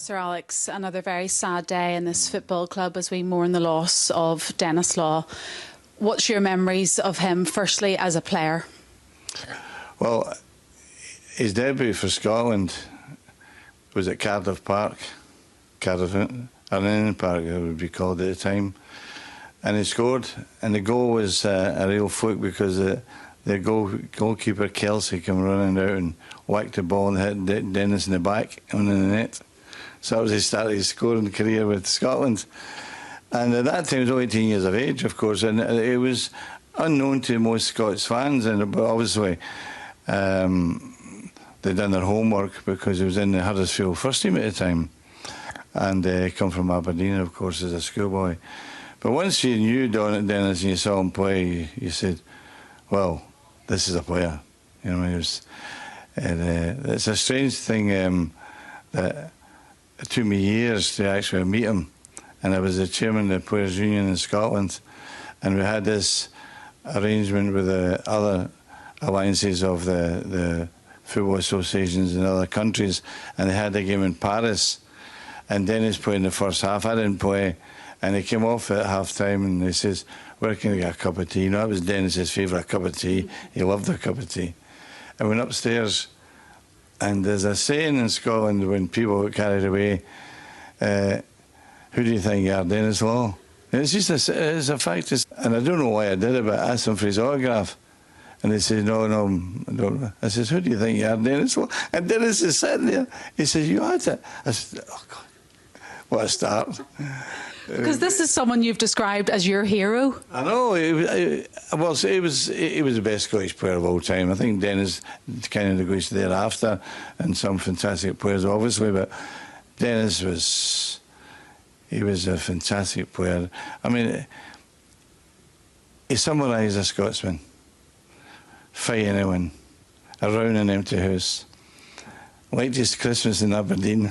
Sir Alex, another very sad day in this football club as we mourn the loss of Denis Law. What's your memories of him, firstly, as a player? Well, his debut for Scotland was at Cardiff Park, Arnhem Park it would be called at the time, and he scored, and the goal was a real fluke because the goalkeeper Kelsey came running out and whacked the ball and hit Denis in the back and in the net. So that was his start of his scoring career with Scotland. And at that time he was only 18 years of age, of course, and it was unknown to most Scots fans, but obviously they'd done their homework because he was in the Huddersfield first team at the time, and come from Aberdeen, of course, as a schoolboy. But once you knew Denis and you saw him play, you said, well, this is a player. You know, it's a strange thing that it took me years to actually meet him. And I was the chairman of the Players' Union in Scotland, and we had this arrangement with the other alliances of the football associations in other countries, and they had a game in Paris, and Denis played in the first half. I didn't play, and he came off at half-time, and he says, where can I get a cup of tea? You know, that was Denis's favourite cup of tea. He loved a cup of tea. I went upstairs, and there's a saying in Scotland when people get carried away, who do you think you are, Denis Law? And it's just it's a fact. And I don't know why I did it, but I asked him for his autograph. And he said, no, I don't. I says, who do you think you are, Denis Law? And Denis is sitting there. He says, you had it. I said, oh, God, what a start. Because this is someone you've described as your hero. I know. He was the best Scottish player of all time. I think Denis kind of goes thereafter, and some fantastic players, obviously, but Denis was... He was a fantastic player. I mean, he summarised a Scotsman. Fight anyone, around an empty house. Like just Christmas in Aberdeen.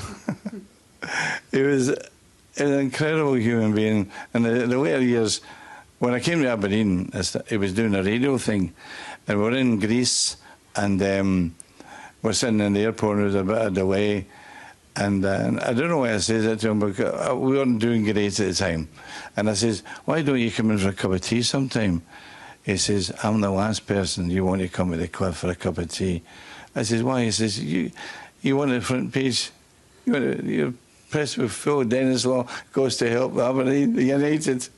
He was an incredible human being. And the later years, when I came to Aberdeen, he was doing a radio thing. And we were in Greece, and we're sitting in the airport, and there was a bit of delay. And I don't know why I said that to him, because we weren't doing great at the time. And I says, why don't you come in for a cup of tea sometime? He says, I'm the last person you want to come to the club for a cup of tea. I says, why? He says, you want the front page, you're press with full Denis Law goes to help Aberdeen United.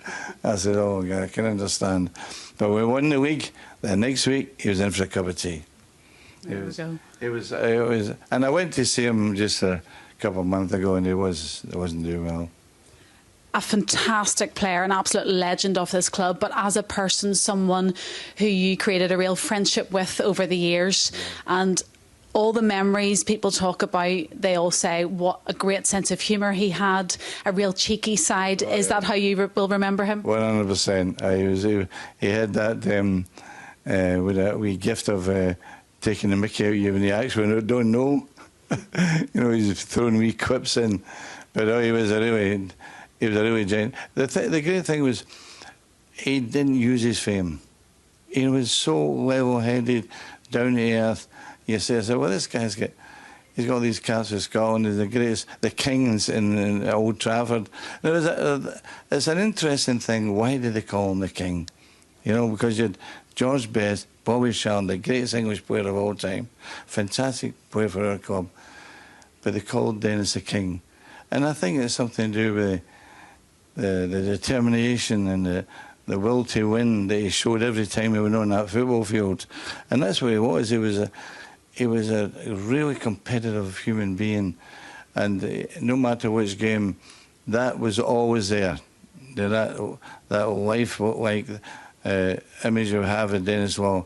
I said, oh, God, I can understand. But we won the league. The next week, he was in for a cup of tea. There we go. It was, and I went to see him just a couple of months ago, and he wasn't doing well. A fantastic player, an absolute legend of this club, but as a person, someone who you created a real friendship with over the years, and all the memories people talk about, they all say what a great sense of humour he had, a real cheeky side. Is that how you will remember him? 100%. He had that with a wee gift of taking the mickey out of you when you actually don't know. You know, he's throwing wee quips in. But he was a really giant. The great thing was he didn't use his fame. He was so level-headed, down to earth. You say, well, this guy's he's got these caps for Scotland. He's the greatest, the kings in Old Trafford. It's an interesting thing. Why did they call him the king? You know, because you had George Best, Bobby Charlton, the greatest English player of all time, fantastic player for our club, but they called Denis the king. And I think it's something to do with the determination and the will to win that he showed every time he went on that football field. And that's what he was. He was a really competitive human being, and no matter which game, that was always there. That life-like image you have of Denis Law,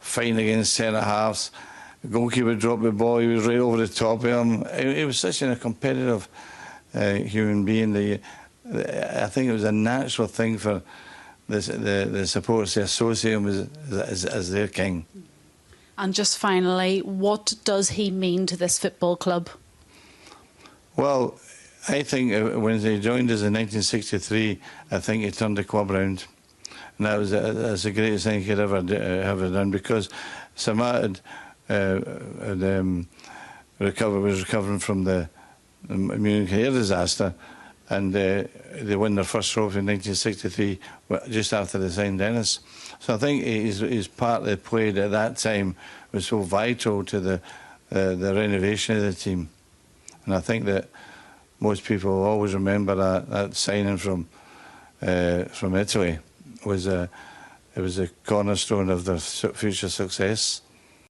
fighting against centre-halves, goalkeeper dropped the ball, he was right over the top of him. He was such a competitive human being that I think it was a natural thing for the supporters to associate him as their king. And just finally, what does he mean to this football club? Well, I think when he joined us in 1963, I think he turned the club round. And that's the greatest thing he could ever done, because Samat was recovering from the Munich air disaster, and they won their first trophy in 1963, just after they signed Denis. So I think his part they played at that time was so vital to the renovation of the team. And I think that most people will always remember that signing from Italy. It was a cornerstone of their future success.